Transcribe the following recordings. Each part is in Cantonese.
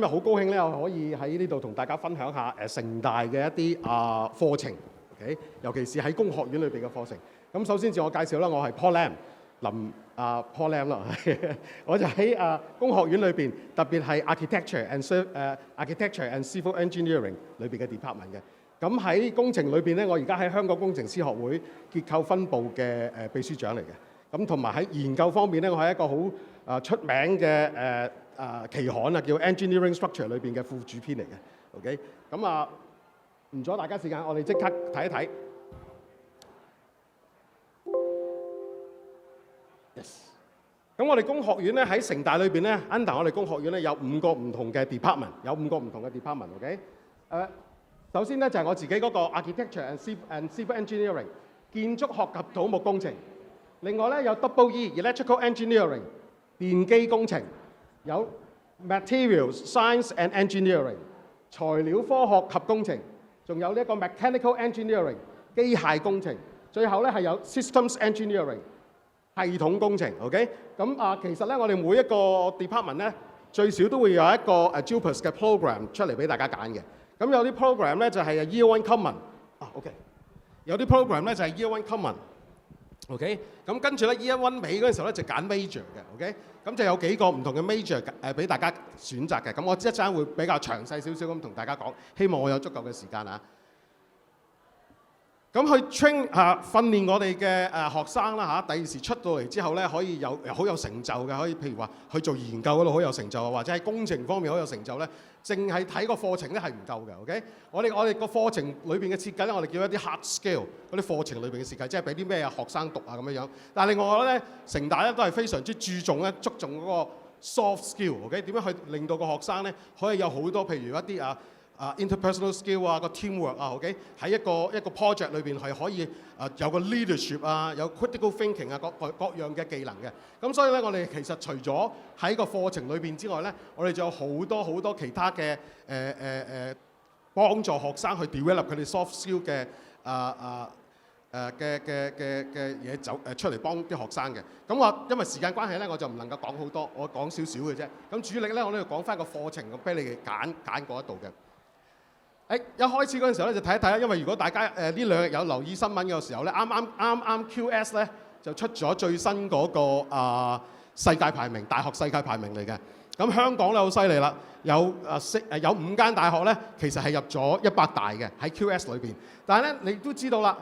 好高興咧，我可以喺呢度同大家分享下城大嘅一啲課程 ，OK， 尤其是喺工學院裏邊嘅課程。咁首先自我介紹啦，我係 Paul Lam， Paul Lam 啦，我就喺工學院裏邊，特別係 Architecture and Civil Engineering 裏邊嘅 department 嘅。咁喺工程裏邊咧，我而家喺香港工程師學會結構分部嘅秘書長嚟嘅。咁同埋喺研究方面咧，我係一個好出名嘅期刊啊，叫 Engineering Structure 裏邊嘅副主編嚟嘅。OK， 咁唔阻大家時間，我哋即刻睇一睇。Yes。咁我哋工學院咧喺城大裏邊咧 ，under 我哋工學院咧有5個唔同嘅 department， 有5個唔同嘅 department。OK， 首先咧就係我自己嗰個 Architecture and Civil Engineering 建築學及土木工程。另外咧有 EE Electrical Engineering 電機工程，有 Materials Science and Engineering 材料科學及工程，仲有呢一個 Mechanical Engineering 機械工程，最後咧係有 Systems Engineering 系統工程。OK， 咁其實咧我哋每一個 department 咧最少都會有一個JUPAS 嘅 program 出嚟俾大家揀嘅。咁有啲 program 咧就係 Year One Common，OK， 有啲 program 咧就係 Year One Common。OK， 咁跟住咧 Year One 尾嗰陣時候咧就揀 major 嘅。OK， 咁就有幾個唔同嘅 major 俾大家選擇嘅。咁我一陣會比較詳細少少咁同大家講，希望我有足夠嘅時間啊。咁去 train 訓練我哋嘅學生啦第二時出到嚟之後咧，可以好有成就嘅，可以譬如話去做研究嗰度好有成就，或者喺工程方面好有成就咧。淨係睇個課程咧係唔夠嘅。OK， 我哋個課程裏邊嘅設計咧，我哋叫一啲 hard skill 嗰啲課程裏邊嘅設計，即係俾啲咩學生讀咁樣。但係另外我覺得咧，城大咧都係非常之注重嗰個 soft skill。OK， 點樣去令到個學生咧可以有好多譬如一啲interpersonal skill 個 teamwork OK， 喺一個 project 裏邊係可以有個 leadership 有 critical thinking 各樣嘅技能嘅。咁所以咧，我哋其實除咗喺個課程裏邊之外咧，我哋仲有好多其他嘅幫助學生去 develop 佢哋 soft skill 嘅嘢出嚟幫啲學生嘅。咁因為時間關係咧，我就唔能夠講好多，我講少少嘅啫。咁主力咧，我呢度講翻個課程咁俾你哋揀嗰一度嘅。一開始嗰陣時候咧，就睇一睇啦。因為如果大家呢兩日有留意新聞嘅時候咧，啱 QS 咧就出咗最新嗰個世界排名，大學世界排名嚟嘅。咁香港咧好犀利啦，有5間大學咧，其實係入咗100大嘅喺 QS 裏邊。但係咧，你都知道啦，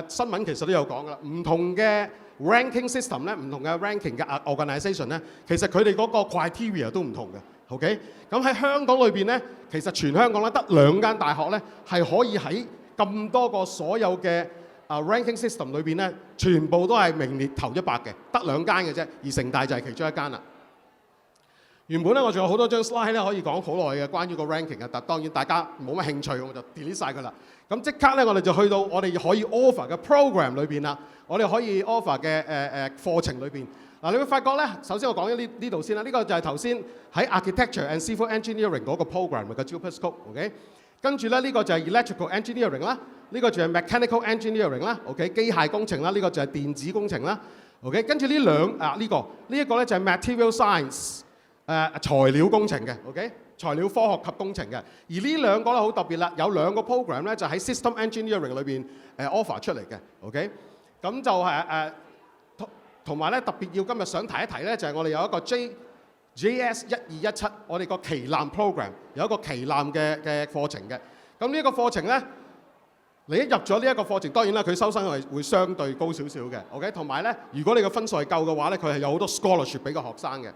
新聞其實都有講噶啦，唔同嘅 ranking system 咧，唔同嘅 ranking 嘅 organisation 咧，其實佢哋嗰個 criteria 都唔同嘅。OK， 咁喺香港裏邊咧，其實全香港咧得2間大學咧係可以喺咁多個所有嘅ranking system 裏邊咧，全部都係名列頭100嘅，得2間嘅啫，而城大就係其中一間啦。原本咧我仲有好多張 slide 咧可以講好耐嘅關於個 ranking嘅，但當然大家冇乜興趣，我就 delete 晒佢啦。咁即刻咧我哋就去到我哋可以 offer 嘅 program 裏邊啦，我哋可以 offer 嘅課程裏邊。嗱，你會發覺咧，首先我講咗呢度先啦，呢個就係頭先喺 Architecture and Civil Engineering 嗰個 program 嘅 JUPAS Scope。OK， 跟住咧呢個就係 Electrical Engineering 啦，呢個就係 Mechanical Engineering 啦。OK， 機械工程啦，呢個就係電子工程啦。OK， 跟住呢一個咧就係 Material Science 材料工程嘅。OK， 材料科學及工程嘅。而呢兩個咧好特別啦，有2個 program 咧就喺 System Engineering 裏邊offer 出嚟嘅。OK， 咁就係同埋咧特別要今日想提一提咧，就係我哋有一個 JS1217， 我哋個旗艦 program 有一個旗艦嘅課程嘅。咁呢一個課程咧，你一入咗呢一個課程，當然啦，佢收生係會相對高少少嘅。OK， 同埋咧，如果你嘅分數係夠嘅話咧，佢係有好多 scholarship 俾個學生嘅。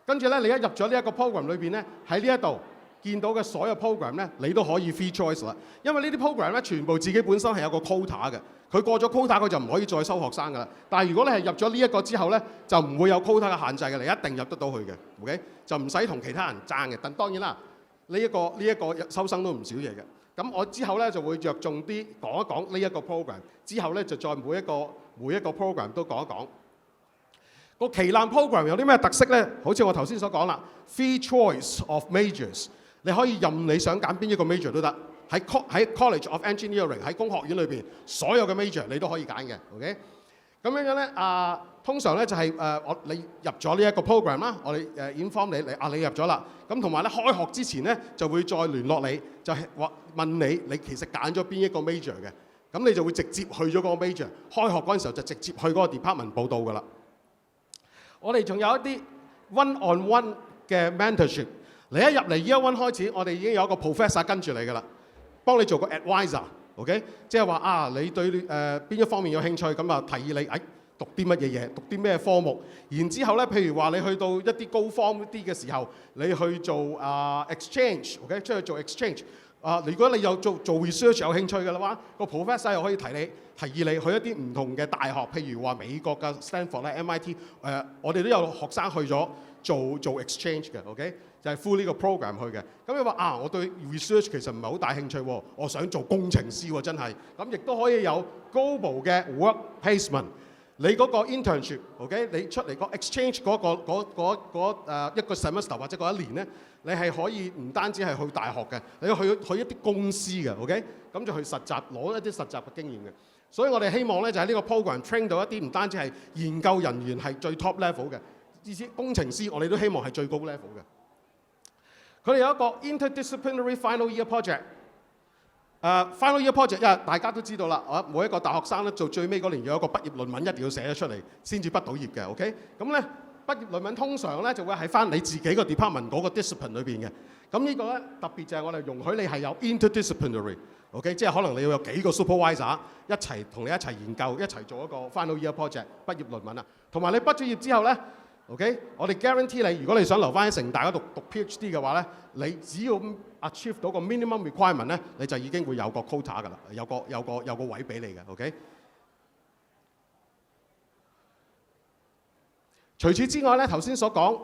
跟住咧，你一入咗呢一個 program 裏邊咧，喺呢一度見到嘅所有 program 咧，你都可以 free choice 啦。因為呢啲 program 咧，全部自己本身係有個 quota 嘅。佢過咗 quota， 佢就唔可以再收學生噶啦。但係如果你係入咗呢一個之後咧，就唔會有 quota 嘅限制嘅，你一定入得到去嘅。OK， 就唔使同其他人爭嘅。但當然啦，呢一個收生都唔少嘢嘅。咁我之後咧就會着重啲講一講呢一個 program， 之後咧就再每一個 program 都講一講。個旗艦 program 有啲咩特色咧？好似我頭先所講啦 ，free choice of majors， 你可以任你想揀邊一個 major 都得。喺 College of Engineering 喺工學院裏邊，所有嘅 major 你都可以揀嘅。OK，咁樣咧通常咧就係你入咗呢一個 program 啦，我哋inform 你你入咗啦。咁同埋咧開學之前咧就會再聯絡你，就係問你其實揀咗邊一個 major 嘅，咁你就會直接去咗嗰個 major。開學嗰陣時候就直接去嗰個 department 報到㗎啦。我哋仲有一啲 one-on-one 嘅 mentorship。你一入嚟 Year One 開始，我哋已經有一個 professor 跟住你㗎啦，幫你做個 advisor。OK， 即係話你對邊一方面有興趣，咁啊提議你讀啲乜嘢，讀啲咩科目。然之後咧，譬如話你去到一啲高方啲嘅時候，你去做exchange，OK， 出去做 exchange。如果你有做 research 有興趣嘅話，個 professor 又可以提議你去一啲唔同嘅大學，譬如話美國嘅 Stanford 咧、MIT， 我哋都有學生去咗做 exchange 嘅 ，OK， 就係 through 呢個 program 去嘅。咁你話我對 research 其實唔係好大興趣喎，我想做工程師喎，真係。咁亦都可以有 global 嘅 work placement。你嗰個 internship，OK， 你出嚟個 exchange 一個 semester 或者嗰一年咧，你係可以唔單止係去大學嘅，你去一啲公司嘅 ，OK， 咁就去實習，攞一啲實習嘅經驗嘅。所以我哋希望咧就喺呢個 program train 到一啲唔單止係研究人員係最 top level 嘅，而且工程師我哋都希望係最高 level 嘅。佢哋有一個 interdisciplinary final year project。final year project， 因為大家都知道啦，每一個大學生咧做最尾嗰年有一個畢業論文一定要寫得出嚟先至畢到業嘅 ，OK？ 咁咧畢業論文通常咧就會喺翻你自己個 department 嗰個 discipline 裏邊嘅。咁呢個咧特別就係我哋容許你係有 interdisciplinary，OK？ 即係可能你要有幾個 supervisor 一齊同你一齊研究，一齊做一個 final year project 畢業論文啊。同埋你畢咗業之後咧。OK， 我哋 guarantee 你，如果你想留翻喺城大嗰度讀 PhD 嘅話咧，你只要 achieve 到個 minimum requirement 咧，你就已經會有個 quota 㗎啦，有個位俾你嘅。OK。除此之外咧，頭先所講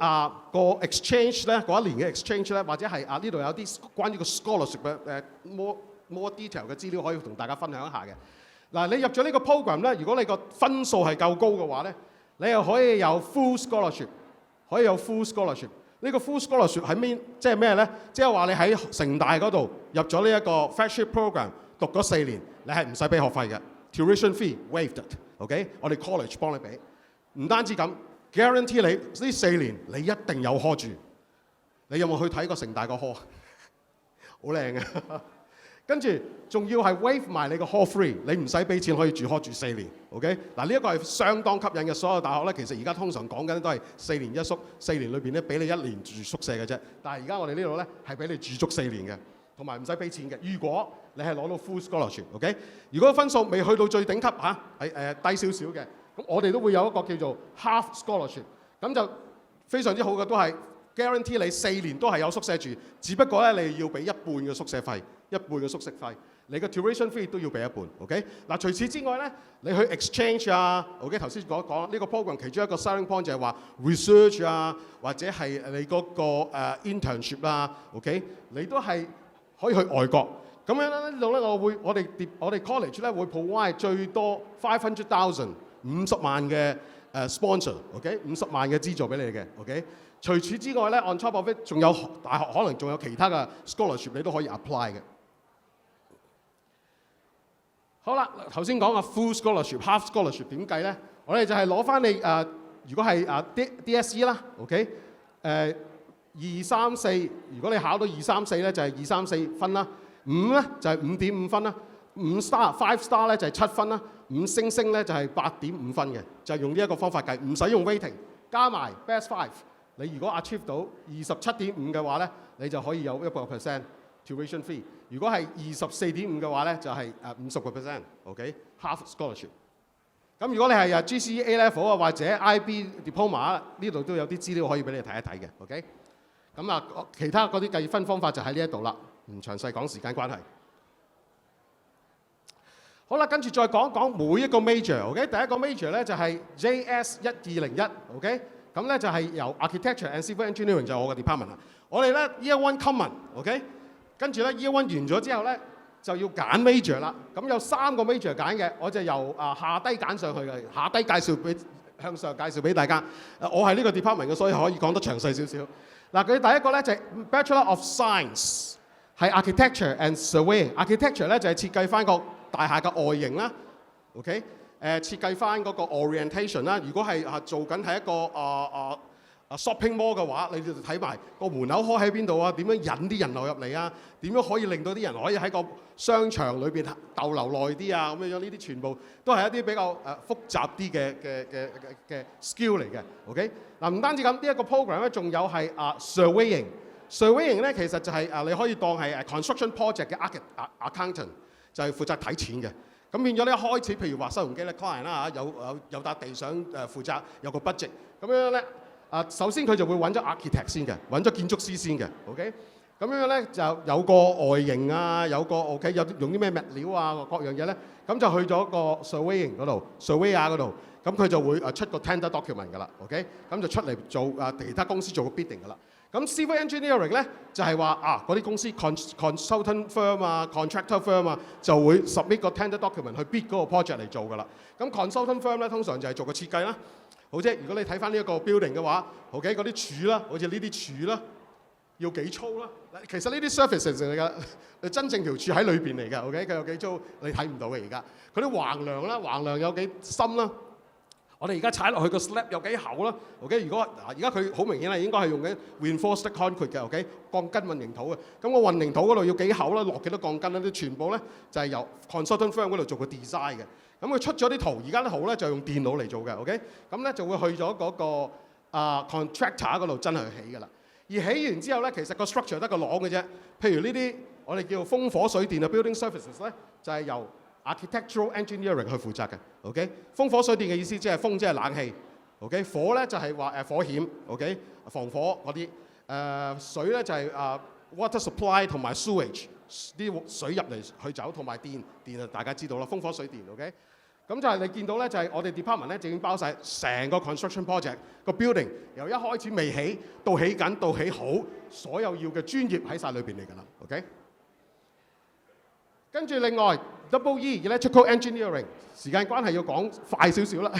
個 exchange 咧，嗰一年嘅 exchange 咧，或者係呢度有啲關於個 scholarship 嘅more detail 嘅資料可以同大家分享一下嘅。嗱，你入咗呢個 program 咧，如果你個分數係夠高嘅話咧，你又可以有 full scholarship， 可以有 full scholarship。呢個 full scholarship 係咩？即係咩咧？即係話你喺城大嗰度入咗呢一個 flagship program， 讀咗4年，你係唔使俾學費嘅 ，tuition fee waived。OK， 我哋 college 幫你俾。唔單止咁 ，guarantee 你呢4年你一定有 hall 住。你有冇去睇過城大個 hall？ 好靚啊！跟住仲要係 waive 埋你個 hall free， 你唔使俾錢可以住 hall 住4年。OK， 嗱呢一個係相當吸引嘅。所有大學咧，其實而家通常講緊都係4年一宿，4年裏邊咧俾你1年住宿舍嘅啫。但係而家我哋呢度咧係俾你住足4年嘅，同埋唔使俾錢嘅。如果你係攞到 full scholarship，OK， 如果分數未去到最頂級係低少少嘅，咁我哋都會有一個叫做 half scholarship， 咁就非常之好嘅，都係 guarantee 你4年都係有宿舍住，只不過咧你要俾一半嘅宿舍費。一半嘅宿舍費，你嘅 tuition fee 都要俾一半 ，OK？ 嗱，除此之外咧，你去 exchange OK？ 頭先講呢個 program 其中一個 selling point 就係話 research 或者係你嗰個internship OK？ 你都係可以去外國。咁樣咧呢度咧，我哋 college 咧會 provide 最多500,000 50萬嘅sponsor OK？ 50萬嘅資助俾你嘅 OK？除此之外咧 ，on top of it 仲有大學可能仲有其他嘅 scholarship 你都可以 apply 嘅。好啦，頭先講嘅 full scholarship、half scholarship 點計咧？我哋就係攞翻你如果係DSE 啦 ，OK， 2、3、4，如果你考到2、3、4咧就係2、3、4分啦，5咧就係5.5分啦，5 star、5 star 咧就係7分啦，5星星咧就係8.5分嘅，就係用呢一個方法計，唔使用 weighting， 加埋 best 5， 你如果 achieve 到27.5嘅話咧，你就可以有1% tuition fee。如果係24.5嘅話咧，就係50% OK，half scholarship。咁如果你係GCE A level 或者 IB diploma 呢度都有啲資料可以俾你睇一睇嘅 OK。咁其他嗰啲計分方法就喺呢一度啦，唔詳細講，時間關係。好啦，跟住再講講每一個 major OK。第一個 major 咧就係 JS1201 OK。咁咧就係由 architecture and civil engineering 就係我嘅 department 啦。我哋咧 year one common OK。跟住咧 year one 完咗之後咧，就要揀 major 啦。咁有3個 major 揀嘅，我就由下低揀上去嘅，下低向上介紹俾大家。我係呢個 department 嘅，所以可以講得詳細少少。嗱，佢第一個咧就係 Bachelor of Science， 係 Architecture and Surveying。Architecture 咧就係設計翻個大廈嘅外形啦。OK，設計翻嗰個 orientation 啦。如果係做緊係一個shopping mall 嘅話，你哋就睇埋個門口開喺邊度啊？點樣引啲人流入嚟啊？點樣可以令到啲人可以喺個商場裏邊逗留耐啲啊？咁樣呢啲全部都係一啲比較複雜啲嘅 skill 嚟嘅。OK 嗱，唔單止咁，呢一個 program 咧仲有係surveying。surveying 咧其實就係你可以當係construction project 嘅 accountant， 就係負責睇錢嘅。咁變咗咧一開始，譬如話收容機咧 client 啦嚇，有笪地想負責，有個 budget， 咁樣咧。首先佢就會揾咗 architect 先嘅，揾咗建築師先嘅 ，OK？ 咁樣咧就有個外形啊，有個 OK， 有用啲咩物料啊，各樣嘢咧，咁就去咗個 surveying 嗰度 ，surveyor 嗰度，咁佢就會出個 tender document 㗎啦 ，OK？ 咁就出嚟做其他公司做個 bidding 㗎啦。咁 civil engineering 咧就係話嗰啲公司 consultant firm 啊、contractor firm 啊就會 submit 個 tender document 去 bid 嗰個 project 嚟做㗎啦。咁 consultant firm 咧通常就係做個設計啦。好啫，如果你睇翻呢一個 building 嘅話 ，OK 嗰啲柱啦，好似呢啲柱啦，要幾粗啦？其實呢啲 surfaces 嚟㗎，真正條柱喺裏邊嚟㗎 ，OK 佢有幾粗你睇唔到嘅而家。佢啲橫梁啦，橫梁有幾深啦？我哋而家踩落去個 slab 有幾厚啦 ？OK 如果而家佢好明顯係應該係用緊 reinforced concrete 嘅 ，OK 鋼筋混凝土嘅。咁個混凝土嗰度要幾厚啦？落幾多鋼筋啦？啲全部咧就係由 consultant firm 嗰度做個 design 嘅。咁佢出咗啲圖，而家啲圖咧就用電腦嚟做嘅 ，OK？ 咁咧就會去咗嗰個contractor 嗰度真係去起㗎啦。而起完之後咧，其實個 structure 得個廊嘅啫。譬如呢啲我哋叫風火水電嘅 building services 咧，就係由 architectural engineering 去負責嘅 ，OK？ 風火水電嘅意思即係風即係冷氣 ，OK？ 火咧就係話火險 ，OK？ 防火嗰啲水咧就係water supply 同埋 sewage 啲水入嚟去走，同埋電啊大家知道啦，風火水電 ，OK？ 咁就係你見到咧，就係我哋 department 咧，就已經包晒成個 construction project 個 building， 由一開始未起到起緊到起好，所有要嘅專業喺晒裏邊嚟㗎啦 ，OK？ 跟住另外 double E electrical engineering， 時間關係要講快少少啦。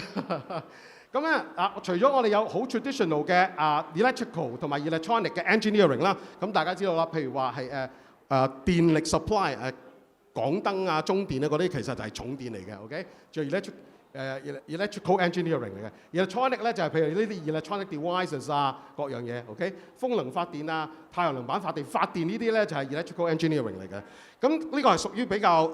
咁咧除咗我哋有好 traditional 嘅electrical 同埋 electronic 嘅 engineering 啦，咁大家知道啦，譬如話係電力 supply 港燈啊、中電啊嗰啲其實就係重電嚟嘅 ，OK？ 仲有 electrical engineering 嚟嘅 ，electronic 咧就係譬如呢啲 electronic devices 啊各樣嘢 ，OK？ 風能發電啊、太陽能板發電呢啲咧就係 electrical engineering 嚟嘅。咁呢個係屬於比較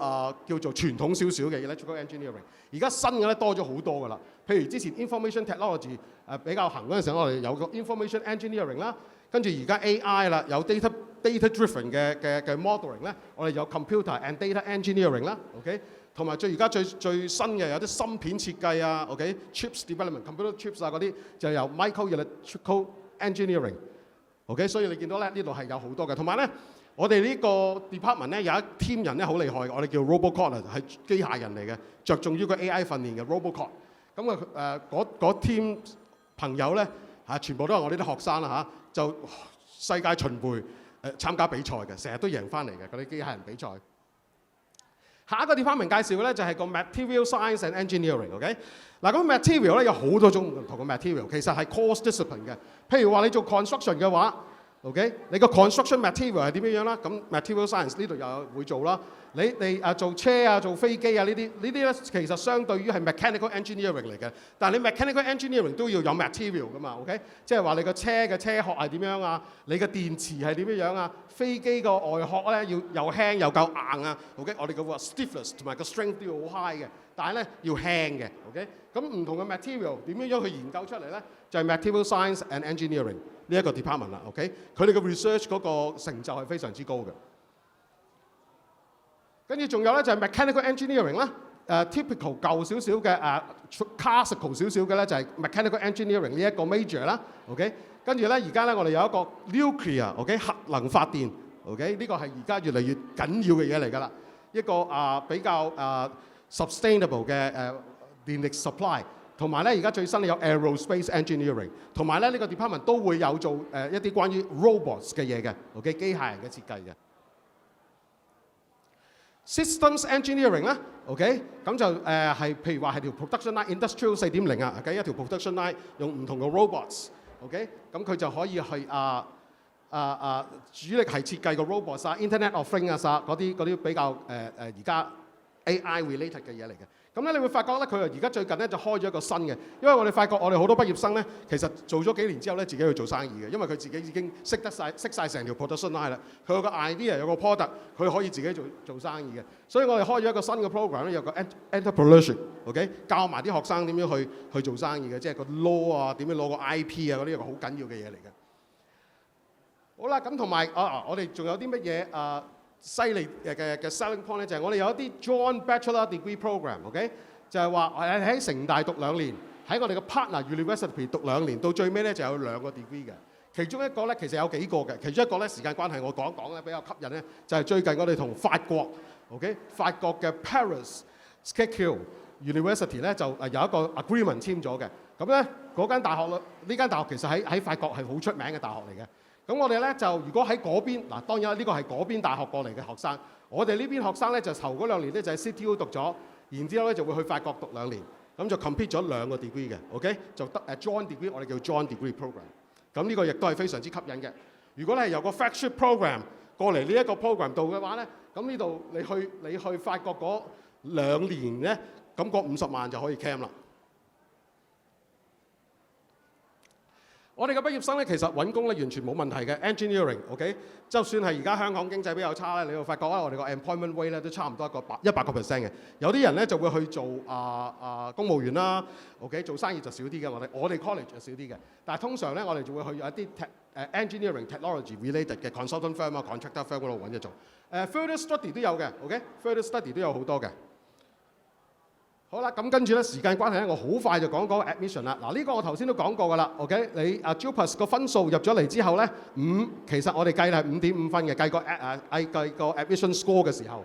叫做傳統少少嘅 electrical engineering。而家新嘅咧多咗好多㗎啦。譬如之前 information technology 比較行嗰陣時候，我哋有個 information engineering 啦。跟住而家 AI 啦，有 data driven 嘅 modeling 咧，我哋有 computer and data engineering 啦 ，OK？ 同埋而家最新嘅有啲芯片設計啊 ，OK？chips development、computer chips 啊嗰啲就由 micro electrical engineering，OK？ 所以你見到咧呢度係有好多嘅，同埋咧我哋呢個 department 咧有一 team 人咧好厲害，我哋叫 robocop 啊，係機械人嚟嘅，着重於個 AI 訓練嘅 robocop。咁嗰 team 朋友咧全部都係我哋啲學生啦就世界巡迴參加比賽嘅，成日都贏翻嚟嘅嗰啲機械人比賽。下一個 department 介紹嘅咧就係個 material science and engineering，OK？ 嗱，咁 material 咧有好多種唔同嘅 material， 其實係 course discipline 嘅。譬如話你做 construction 嘅話 ，OK？ 你個 construction material 係點樣啦？咁 material science 呢度又會做啦。你做車啊、做飛機啊呢啲咧，其實相對於係 mechanical engineering 嚟嘅。但係你 mechanical engineering 都要有 material 噶嘛 ，OK？ 即係話你個車嘅車殼係點樣啊？你嘅電池係點樣啊？飛機個外殼咧要又輕又夠硬啊 ，OK？ 我哋嘅 stiffness 同埋個 strength 都要好 high 嘅，但係咧要輕嘅 ，OK？ 咁唔同嘅 material 點樣去研究出嚟咧？就係 material science and engineering 呢一個 department 啦 ，OK？ 佢哋嘅 research 嗰個成就係非常之高嘅。跟住仲有咧就係 mechanical engineering 啦，typical 舊少少嘅classical 少少嘅咧就係 mechanical engineering 呢一個 major 啦 ，OK？ 跟住咧而家咧我哋有一個 nuclear，OK？ 核能發電 ，OK？ 呢個係而家越嚟越緊要嘅嘢嚟㗎啦，一個比較sustainable 嘅電力 supply， 同埋咧而家最新有 aerospace engineering， 同埋咧呢個 department 都會有做一啲關於 robots 嘅嘢嘅 ，OK？ 機械人嘅設計嘅。Systems engineering 啦 ，OK？ 咁就係譬如話係條 production line，industrial 4.0啊，一條 production line 用唔同嘅 robots，OK？ 咁佢就可以係主力係設計個 robots 啊 ，Internet of Things 啊嗰啲比較而家 AI related 嘅嘢嚟嘅。咁咧，你會發覺咧，佢而家最近咧就開咗一個新嘅，因為我哋發覺我哋好多畢業生咧，其實做咗幾年之後咧，自己去做生意嘅，因為佢自己已經識晒成條 production line 啦。佢有個 idea， 有個 product， 佢可以自己做生意嘅。所以我哋開咗一個新嘅 program 咧，有個 entrepreneurship，OK， 教埋啲學生點樣去做生意嘅，即係個 law 啊，點樣攞個 IP 啊，嗰啲一個好緊要嘅嘢嚟嘅。好啦，咁同埋我哋仲有啲乜嘢犀利嘅 selling point 咧，就係我哋有一啲 joint bachelor degree program，OK， 就係話喺城大讀2年，喺我哋嘅 partner university 讀2年，到最尾咧就有2個 degree 嘅。其中一個咧其實有幾個嘅，其中一個咧時間關係我講一講咧比較吸引咧，就係最近我哋同法國 ，OK， 法國嘅 Paris Saclay University 咧就有一個 agreement 簽咗嘅。咁咧嗰間大學呢間大學其實喺法國係好出名嘅大學嚟嘅。咁我哋咧就如果喺嗰邊嗱，當然呢個係嗰邊大學過嚟嘅學生，我哋呢邊學生咧就頭嗰2年咧就喺 CTU 讀咗，然之後咧就會去法國讀2年，咁就 complete 咗2個 degree 嘅 ，OK， 就得joint degree， 我哋叫 joint degree program。咁呢個亦都係非常之吸引嘅。如果你係由個 flagship program 過嚟呢一個 program 度嘅話咧，咁呢度你去法國嗰2年咧，咁嗰50萬就可以 claim 啦。我哋嘅畢業生咧，其實揾工咧完全冇問題嘅 engineering，OK， 就算係而家香港經濟比較差咧，你會發覺咧，我哋個 employment rate 咧都差唔多100%嘅。有啲人咧就會去做公務員啦 ，OK， 做生意就少啲嘅。我哋 college 就少啲嘅，但係通常咧我哋就會去有一啲engineering technology related 嘅 consultant firm 啊 contractor firm 嗰度揾嘢做。further study 都有嘅 ，OK，further study 都有好多嘅。好啦，咁跟住咧時間關係咧，我好快就講講 admission 啦。嗱，呢個我頭先都講過㗎啦。OK， 你JUPAS 個分數入咗嚟之後咧，5其實我哋計係5.5分嘅，計個 admission score 嘅時候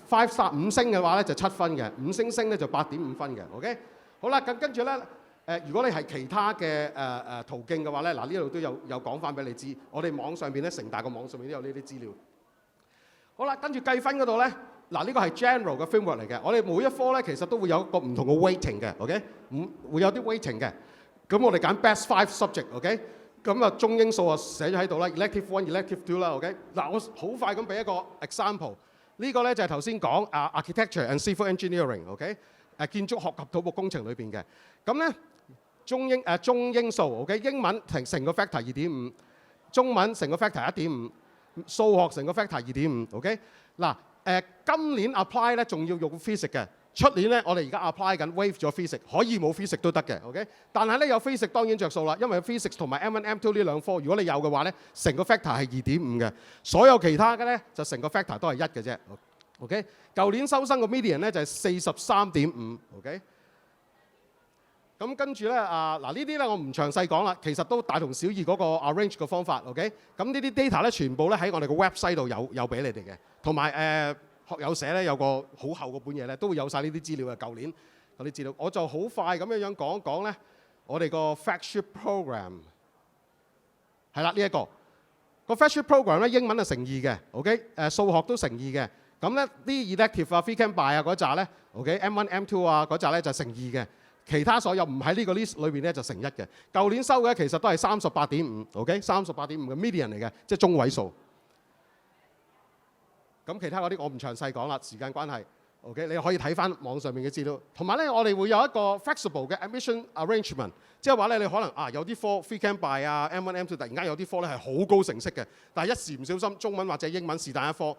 ，5 星嘅話咧就7分嘅，5星咧就8.5分嘅。OK， 好啦，咁跟住咧如果你係其他嘅途徑嘅話咧，嗱呢度都有講翻俾你知。我哋網上邊咧，城大個網上面都有呢啲資料。好啦，跟住計分嗰度咧。嗱，呢個係 general 嘅 framework 嚟嘅。我哋每一科咧，其實都會有一個唔同嘅 weighting 嘅 ，OK， 會有啲 weighting 嘅。咁我哋揀 best 5 subject，OK， 咁啊中英數啊寫咗喺度啦 ，elective 1、elective 2啦 ，OK。嗱，我好快咁俾一個 example。呢個咧就係頭先講architecture and civil engineering，OK， 建築學及土木工程裏邊嘅。咁咧中英數 ，OK， 英文成個 factor 2.5， 中文成個 factor 1.5， 數學成個 factor 2.5，OK。嗱。今年 apply 咧仲要用 physics 嘅，出年咧我哋而家 apply 緊 waive 咗 physics， 可以冇 physics 都得嘅 ，OK。但係咧有 physics 當然着數啦，因為 physics 同埋 M1、M2 呢兩科，如果你有嘅話咧，成個 factor 係2.5嘅，所有其他嘅咧就成個 factor 都係1嘅啫 ，OK。舊年收生個 median 咧就係43.5，OK。咁跟住咧嗱呢啲咧我唔詳細講啦，其實都大同小異嗰個 arrange 嘅方法 ，OK。咁呢啲 data 咧全部咧喺我哋個 website 度有俾你哋嘅，同埋學友社咧有個好厚嘅本嘢咧，都會有晒呢啲資料嘅。舊年嗰啲資料，我就好快咁樣講一講咧，我哋個 flagship program 係啦，呢一個 flagship program 咧英文係乘2嘅 ，OK， 數學都乘2嘅。咁咧啲 elective 啊、free can buy 啊嗰扎咧 ，OK，M1、M2 啊嗰扎咧就乘2嘅。其他所有唔喺呢個 list 裏邊咧就乘1嘅。舊年收嘅其實都係38.5，OK， 38.5嘅 median 嚟嘅，即係中位數。咁其他嗰啲我唔詳細講啦，時間關係。OK， 你可以睇翻網上面嘅資料。同埋咧，我哋會有一個 flexible 嘅 admission arrangement， 即係話咧你可能有啲科 free can buy 啊 M1、M2 突然間有啲科咧係好高成績嘅，但係一時唔小心中文或者英文是但一科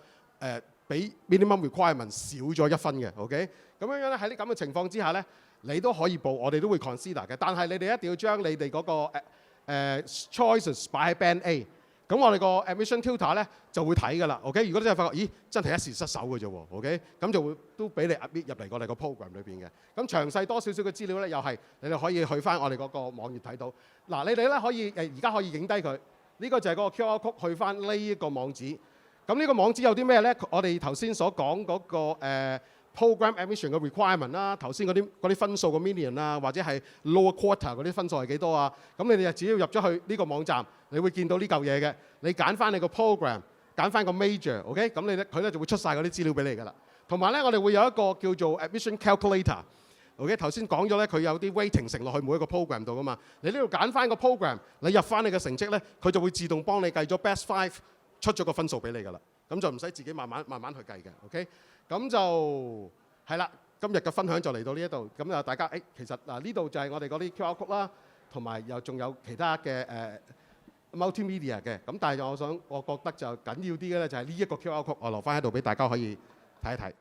比 minimum requirement 少咗1分嘅。OK， 咁樣樣咧喺啲咁嘅情況之下咧，你都可以報，我哋都會 consider 嘅。但係你哋一定要將你哋嗰個choices 擺喺 band A。咁我哋個 admission tutor 咧就會睇㗎啦 ，OK。如果真係發覺，咦，真係一時失手嘅啫喎 ，OK。咁就會都俾你 admit 入嚟我哋個 program 裏邊嘅。咁詳細多少少嘅資料咧，又係你哋可以去翻我哋嗰個網頁睇到。嗱，你哋咧可以而家可以影低佢，呢個就係嗰個 QR code 去翻呢一個網址。咁呢個網址有啲咩咧？我哋頭先所講嗰個program admission 嘅 requirement 啦，頭先嗰啲分數嘅 median 啊，或者係 lower quarter 嗰啲分數係幾多啊？咁你哋就只要入咗去呢個網站，你會見到呢嚿嘢嘅。你揀翻你個 program， 揀翻個 major，OK， 咁佢咧就會出晒嗰啲資料俾你㗎啦。同埋咧，我哋會有一個叫做 admission calculator。OK， 頭先講咗咧，佢有啲 weighting 乘落去每一個 program 度㗎嘛。你呢度揀翻個 program， 你入翻你嘅成績咧，佢就會自動幫你計咗 best 5，出咗個分數俾你㗎啦。咁就唔使自己慢慢去計嘅。OK。咁就係啦，今日嘅分享就嚟到呢一度。咁啊，大家其實嗱呢度就係我哋嗰啲 QR code 啦，同埋又仲有其他嘅multimedia 嘅。咁但係我覺得就緊要啲嘅咧，就係呢一個 QR code，我留翻喺度俾大家可以睇一睇。